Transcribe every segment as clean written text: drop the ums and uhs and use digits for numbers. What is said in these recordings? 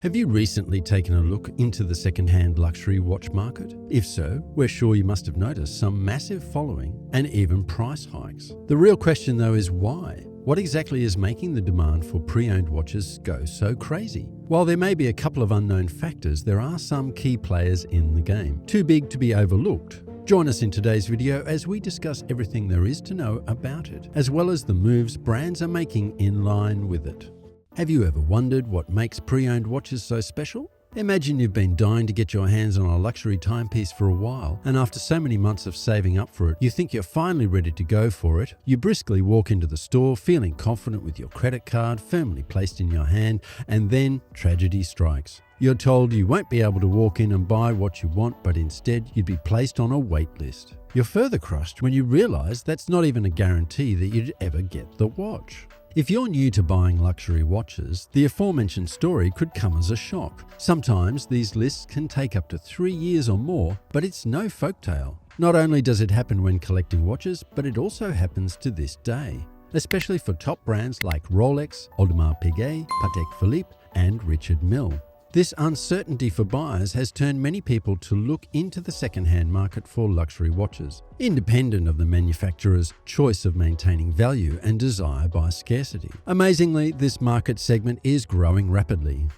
Have you recently taken a look into the second-hand luxury watch market? If so, we're sure you must have noticed some massive following and even price hikes. The real question though is why? What exactly is making the demand for pre-owned watches go so crazy? While there may be a couple of unknown factors, there are some key players in the game, too big to be overlooked. Join us in today's video as we discuss everything there is to know about it, as well as the moves brands are making in line with it. Have you ever wondered what makes pre-owned watches so special? Imagine you've been dying to get your hands on a luxury timepiece for a while, and after so many months of saving up for it, you think you're finally ready to go for it. You briskly walk into the store, feeling confident with your credit card firmly placed in your hand, and then tragedy strikes. You're told you won't be able to walk in and buy what you want, but instead you'd be placed on a wait list. You're further crushed when you realize that's not even a guarantee that you'd ever get the watch. If you're new to buying luxury watches, the aforementioned story could come as a shock. Sometimes these lists can take up to 3 years or more, but it's no folktale. Not only does it happen when collecting watches, but it also happens to this day, especially for top brands like Rolex, Audemars Piguet, Patek Philippe, and Richard Mille. This uncertainty for buyers has turned many people to look into the second-hand market for luxury watches, independent of the manufacturer's choice of maintaining value and desire by scarcity. Amazingly, this market segment is growing rapidly.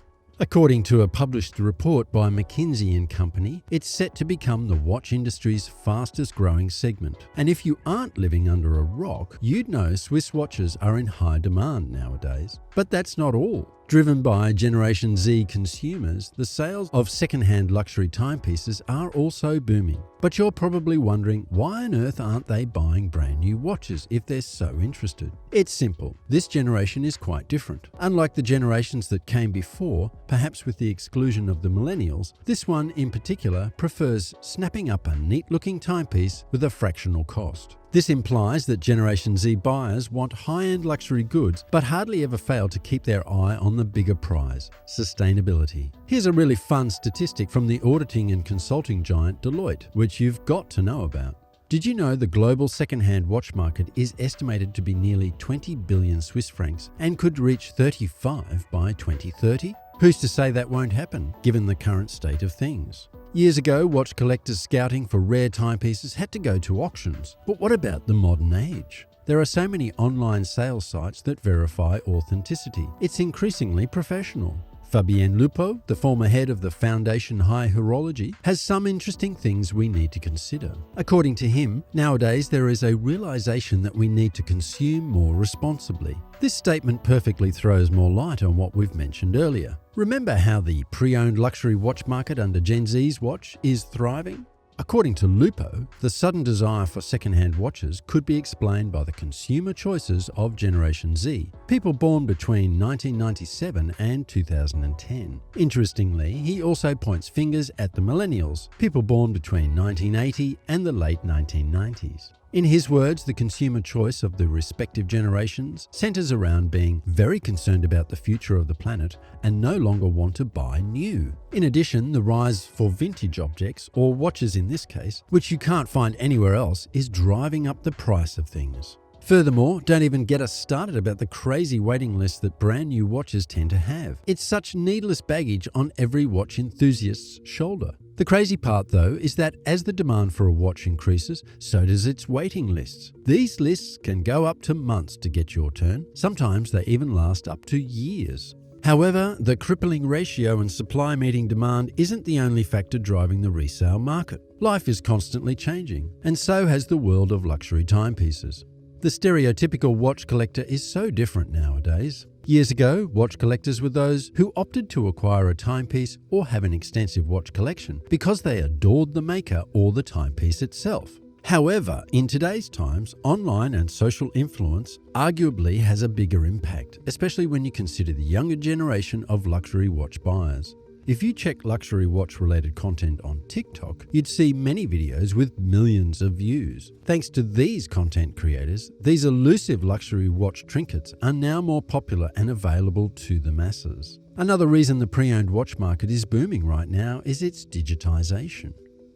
According to a published report by McKinsey & Company, it's set to become the watch industry's fastest growing segment. And if you aren't living under a rock, you'd know Swiss watches are in high demand nowadays. But that's not all. Driven by Generation Z consumers, the sales of second-hand luxury timepieces are also booming. But you're probably wondering, why on earth aren't they buying brand new watches if they're so interested? It's simple. This generation is quite different. Unlike the generations that came before, perhaps with the exclusion of the millennials, this one in particular prefers snapping up a neat-looking timepiece with a fractional cost. This implies that Generation Z buyers want high-end luxury goods, but hardly ever fail to keep their eye on the bigger prize, sustainability. Here's a really fun statistic from the auditing and consulting giant Deloitte, which you've got to know about. Did you know the global second-hand watch market is estimated to be nearly 20 billion Swiss francs and could reach 35 by 2030? Who's to say that won't happen, given the current state of things? Years ago, watch collectors scouting for rare timepieces had to go to auctions. But what about the modern age? There are so many online sales sites that verify authenticity. It's increasingly professional. Fabien Lupo, the former head of the Foundation High Horology, has some interesting things we need to consider. According to him, nowadays there is a realization that we need to consume more responsibly. This statement perfectly throws more light on what we've mentioned earlier. Remember how the pre-owned luxury watch market under Gen Z's watch is thriving? According to Lupo, the sudden desire for second-hand watches could be explained by the consumer choices of Generation Z, people born between 1997 and 2010. Interestingly, he also points fingers at the millennials, people born between 1980 and the late 1990s. In his words, the consumer choice of the respective generations centers around being very concerned about the future of the planet and no longer want to buy new. In addition, the rise for vintage objects, or watches in this case, which you can't find anywhere else, is driving up the price of things. Furthermore, don't even get us started about the crazy waiting list that brand new watches tend to have. It's such needless baggage on every watch enthusiast's shoulder. The crazy part, though, is that as the demand for a watch increases, so does its waiting lists. These lists can go up to months to get your turn. Sometimes they even last up to years. However, the crippling ratio in supply meeting demand isn't the only factor driving the resale market. Life is constantly changing, and so has the world of luxury timepieces. The stereotypical watch collector is so different nowadays. Years ago, watch collectors were those who opted to acquire a timepiece or have an extensive watch collection because they adored the maker or the timepiece itself. However, in today's times, online and social influence arguably has a bigger impact, especially when you consider the younger generation of luxury watch buyers. If you check luxury watch-related content on TikTok, you'd see many videos with millions of views. Thanks to these content creators, these elusive luxury watch trinkets are now more popular and available to the masses. Another reason the pre-owned watch market is booming right now is its digitization.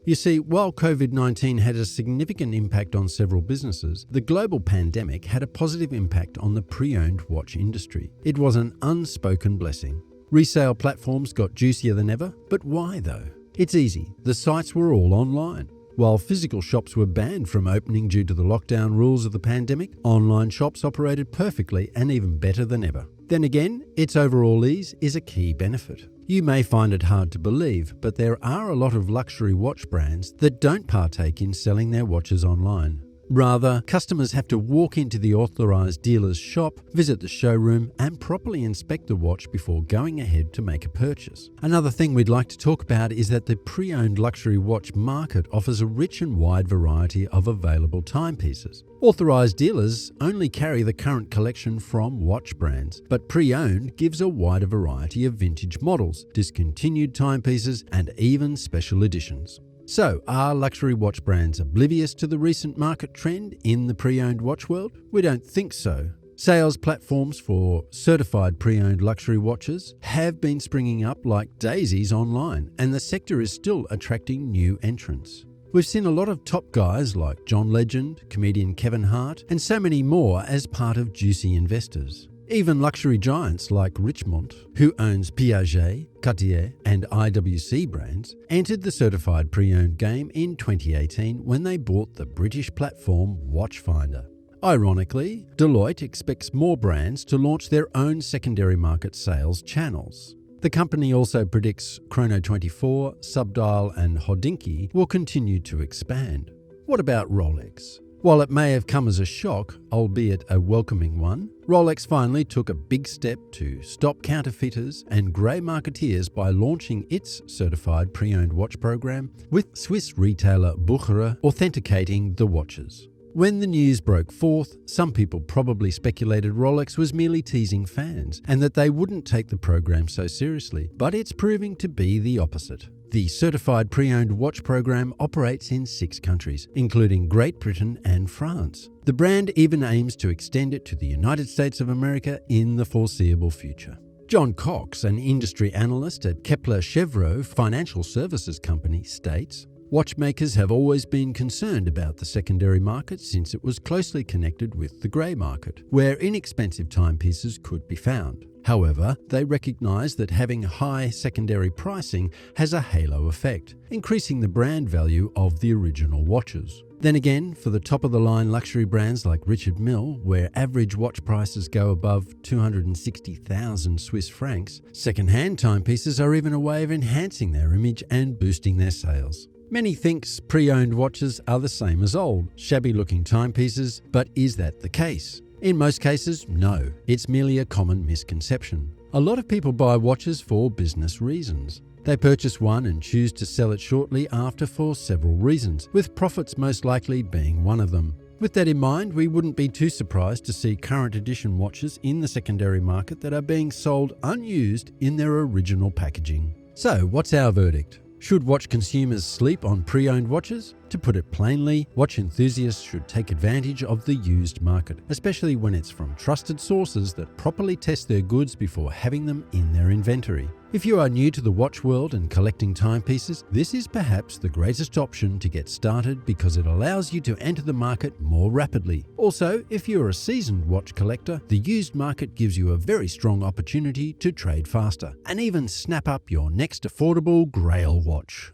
You see, while COVID-19 had a significant impact on several businesses, the global pandemic had a positive impact on the pre-owned watch industry. It was an unspoken blessing. Resale platforms got juicier than ever, but why though? It's easy. The sites were all online. While physical shops were banned from opening due to the lockdown rules of the pandemic, online shops operated perfectly and even better than ever. Then again, its overall ease is a key benefit. You may find it hard to believe, but there are a lot of luxury watch brands that don't partake in selling their watches online. Rather, customers have to walk into the authorised dealer's shop, visit the showroom, and properly inspect the watch before going ahead to make a purchase. Another thing we'd like to talk about is that the pre-owned luxury watch market offers a rich and wide variety of available timepieces. Authorised dealers only carry the current collection from watch brands, but pre-owned gives a wider variety of vintage models, discontinued timepieces, and even special editions. So, are luxury watch brands oblivious to the recent market trend in the pre-owned watch world? We don't think so. Sales platforms for certified pre-owned luxury watches have been springing up like daisies online, and the sector is still attracting new entrants. We've seen a lot of top guys like John Legend, comedian Kevin Hart, and so many more as part of juicy investors. Even luxury giants like Richemont, who owns Piaget, Cartier, and IWC brands, entered the certified pre-owned game in 2018 when they bought the British platform Watchfinder. Ironically, Deloitte expects more brands to launch their own secondary market sales channels. The company also predicts Chrono24, Subdial, and Hodinkee will continue to expand. What about Rolex? While it may have come as a shock, albeit a welcoming one, Rolex finally took a big step to stop counterfeiters and grey marketeers by launching its certified pre-owned watch program, with Swiss retailer Bucherer authenticating the watches. When the news broke forth, some people probably speculated Rolex was merely teasing fans and that they wouldn't take the program so seriously, but it's proving to be the opposite. The certified pre-owned watch program operates in 6 countries, including Great Britain and France. The brand even aims to extend it to the United States of America in the foreseeable future. John Cox, an industry analyst at Kepler Cheuvreux Financial Services Company, states, "Watchmakers have always been concerned about the secondary market since it was closely connected with the grey market, where inexpensive timepieces could be found. However, they recognise that having high secondary pricing has a halo effect, increasing the brand value of the original watches. Then again, for the top-of-the-line luxury brands like Richard Mille, where average watch prices go above 260,000 Swiss francs, second-hand timepieces are even a way of enhancing their image and boosting their sales." Many thinks pre-owned watches are the same as old, shabby-looking timepieces, but is that the case? In most cases, no. It's merely a common misconception. A lot of people buy watches for business reasons. They purchase one and choose to sell it shortly after for several reasons, with profits most likely being one of them. With that in mind, we wouldn't be too surprised to see current edition watches in the secondary market that are being sold unused in their original packaging. So, what's our verdict? Should watch consumers sleep on pre-owned watches? To put it plainly, watch enthusiasts should take advantage of the used market, especially when it's from trusted sources that properly test their goods before having them in their inventory. If you are new to the watch world and collecting timepieces, this is perhaps the greatest option to get started because it allows you to enter the market more rapidly. Also, if you're a seasoned watch collector, the used market gives you a very strong opportunity to trade faster and even snap up your next affordable Grail watch.